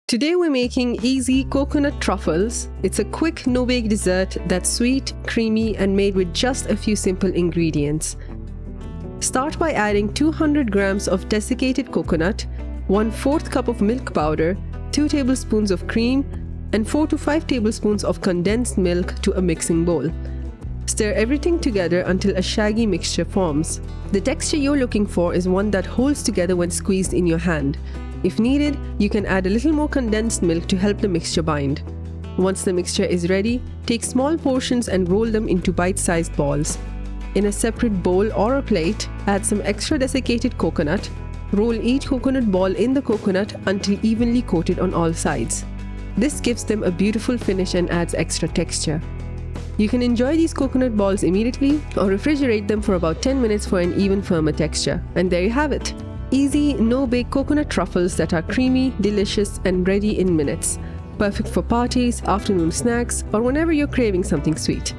Today we're making easy coconut truffles. It's a quick no-bake dessert that's sweet, creamy, and made with just a few simple ingredients. Start by adding 200 grams of desiccated coconut, 1/4 cup of milk powder, 2 tablespoons of cream, and 4 to 5 tablespoons of condensed milk to a mixing bowl. Stir everything together until a shaggy mixture forms. The texture you're looking for is one that holds together when squeezed in your hand. If needed, you can add a little more condensed milk to help the mixture bind. Once the mixture is ready, take small portions and roll them into bite-sized balls. In a separate bowl or a plate, add some extra desiccated coconut. Roll each coconut ball in the coconut until evenly coated on all sides. This gives them a beautiful finish and adds extra texture. You can enjoy these coconut balls immediately or refrigerate them for about 10 minutes for an even firmer texture. And there you have it. Easy, no-bake coconut truffles that are creamy, delicious, and ready in minutes. Perfect for parties, afternoon snacks, or whenever you're craving something sweet.